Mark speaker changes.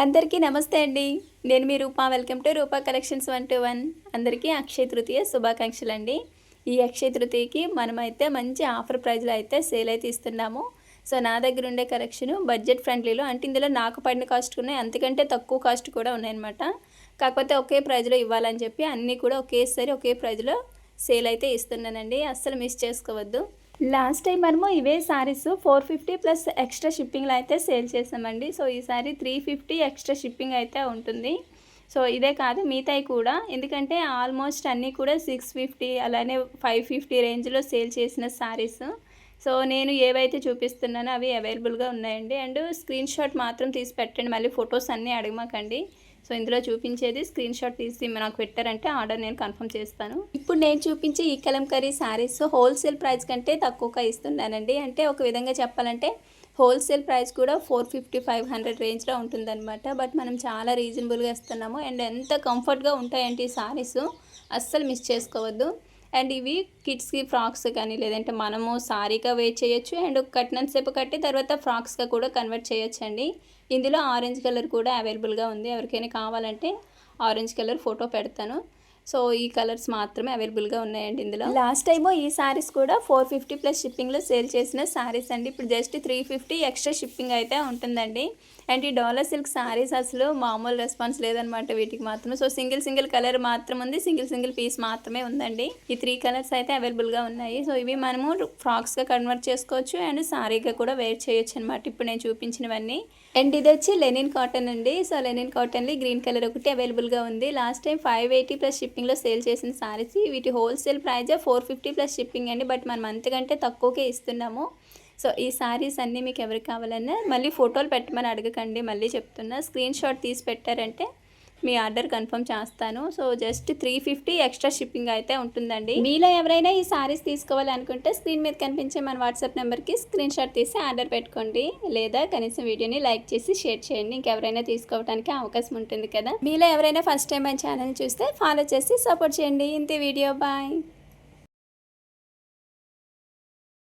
Speaker 1: అందరికీ నమస్తే అండి. నేను మీ Rupa. Welcome to Rupa collections 121. అందరికీ అక్షయ తృతీయ శుభాకాంక్షలు అండి. ఈ అక్షయ తృతీయకి మనమైతే మంచి ఆఫర్ ప్రైజ్లో అయితే సేల్ అయితే ఇస్తున్నాము. సో నా దగ్గర ఉండే కలెక్షన్ బడ్జెట్ ఫ్రెండ్లీలో, అంటే ఇందులో నాకు పడిన కాస్ట్ ఉన్నాయి, అంతకంటే తక్కువ కాస్ట్ కూడా ఉన్నాయన్నమాట. కాకపోతే ఒకే ప్రైజ్లో ఇవ్వాలని చెప్పి అన్నీ కూడా ఒకేసారి ఒకే ప్రైజ్లో సేల్ అయితే ఇస్తున్నానండి. అస్సలు మిస్ చేసుకోవద్దు. లాస్ట్ టైం మనము ఇవే సారీస్ 450 ప్లస్ ఎక్స్ట్రా షిప్పింగ్లో అయితే సేల్ చేసామండి. సో ఈసారి 350 ఎక్స్ట్రా షిప్పింగ్ అయితే ఉంటుంది. సో ఇదే కాదు మిగతాయి కూడా, ఎందుకంటే ఆల్మోస్ట్ అన్నీ కూడా 650 అలానే 550 రేంజ్లో సేల్ చేసిన సారీస్. సో నేను ఏవైతే చూపిస్తున్నానో అవి అవైలబుల్గా ఉన్నాయండి. అండ్ స్క్రీన్ షాట్ మాత్రం తీసి పెట్టండి, మళ్ళీ ఫొటోస్ అన్నీ అడగమాకండి. సో ఇందులో చూపించేది స్క్రీన్ షాట్ తీసి నాకు పెట్టారంటే ఆర్డర్ నేను కన్ఫర్మ్ చేస్తాను. ఇప్పుడు నేను చూపించే ఈ కలంకరీ శారీస్ హోల్సేల్ ప్రైస్ కంటే తక్కువగా ఇస్తున్నానండి. అంటే ఒక విధంగా చెప్పాలంటే హోల్సేల్ ప్రైస్ కూడా 450-500 రేంజ్లో ఉంటుందన్నమాట. బట్ మనం చాలా రీజనబుల్గా ఇస్తున్నాము. అండ్ ఎంత కంఫర్ట్గా ఉంటాయంటే ఈ శారీస్ అస్సలు మిస్ చేసుకోవద్దు. అండ్ ఇవి కిడ్స్కి ఫ్రాక్స్ కానీ, లేదంటే మనము సారీగా వేర్ చేయొచ్చు. అండ్ కట్టినంత సేపు కట్టి తర్వాత ఫ్రాక్స్గా కూడా కన్వర్ట్ చేయొచ్చు అండి. ఇందులో ఆరెంజ్ కలర్ కూడా అవైలబుల్గా ఉంది. ఎవరికైనా కావాలంటే ఆరెంజ్ కలర్ ఫోటో పెడతాను. సో ఈ కలర్స్ మాత్రమే అవైలబుల్గా ఉన్నాయండి ఇందులో. లాస్ట్ టైము ఈ శారీస్ కూడా 450 ప్లస్ షిప్పింగ్లో సేల్ చేసిన శారీస్ అండి. ఇప్పుడు జస్ట్ 350 ఎక్స్ట్రా షిప్పింగ్ అయితే ఉంటుందండి. అండ్ ఈ డాలర్ సిల్క్ శారీస్ అసలు మామూలు రెస్పాన్స్ లేదనమాట వీటికి మాత్రం. సో సింగిల్ కలర్ మాత్రం ఉంది, సింగిల్ పీస్ మాత్రమే ఉందండి. ఈ 3 కలర్స్ అయితే అవైలబుల్గా ఉన్నాయి. సో ఇవి మనము ఫ్రాక్స్గా కన్వర్ట్ చేసుకోవచ్చు అండ్ శారీగా కూడా వేర్ చేయొచ్చు అనమాట ఇప్పుడు నేను చూపించినవన్నీ. అండ్ ఇది వచ్చి లెనిన్ కాటన్ అండి. సో లెనిన్ కాటన్లో గ్రీన్ కలర్ ఒకటి అవైలబుల్గా ఉంది. లాస్ట్ టైం 580 ప్లస్ షిప్పింగ్లో సేల్ చేసిన శారీస్. వీటి హోల్సేల్ ప్రైజ్ 450 ప్లస్ షిప్పింగ్ అండి. బట్ మనం అంతకంటే తక్కువకే ఇస్తున్నాము. సో ఈ శారీస్ అన్నీ మీకు ఎవరికి కావాలన్నా మళ్ళీ ఫోటోలు పెట్టమని అడగకండి, మళ్ళీ చెప్తున్నా. స్క్రీన్ షాట్ తీసి పెట్టారంటే మీ ఆర్డర్ కన్ఫర్మ్ చేస్తాను. సో జస్ట్ 350 ఎక్స్ట్రా షిప్పింగ్ అయితే ఉంటుందండి. మీలో ఎవరైనా ఈ సారీస్ తీసుకోవాలనుకుంటే స్క్రీన్ మీద కనిపించే మన వాట్సాప్ నెంబర్కి స్క్రీన్ షాట్ తీసి ఆర్డర్ పెట్టుకోండి, లేదా కనీసం వీడియోని లైక్ చేసి షేర్ చేయండి. ఇంకెవరైనా తీసుకోవడానికి అవకాశం ఉంటుంది కదా. మీలో ఎవరైనా ఫస్ట్ టైం మన ఛానల్ చూస్తే ఫాలో చేసి సపోర్ట్ చేయండి. ఇంతే వీడియో, బాయ్.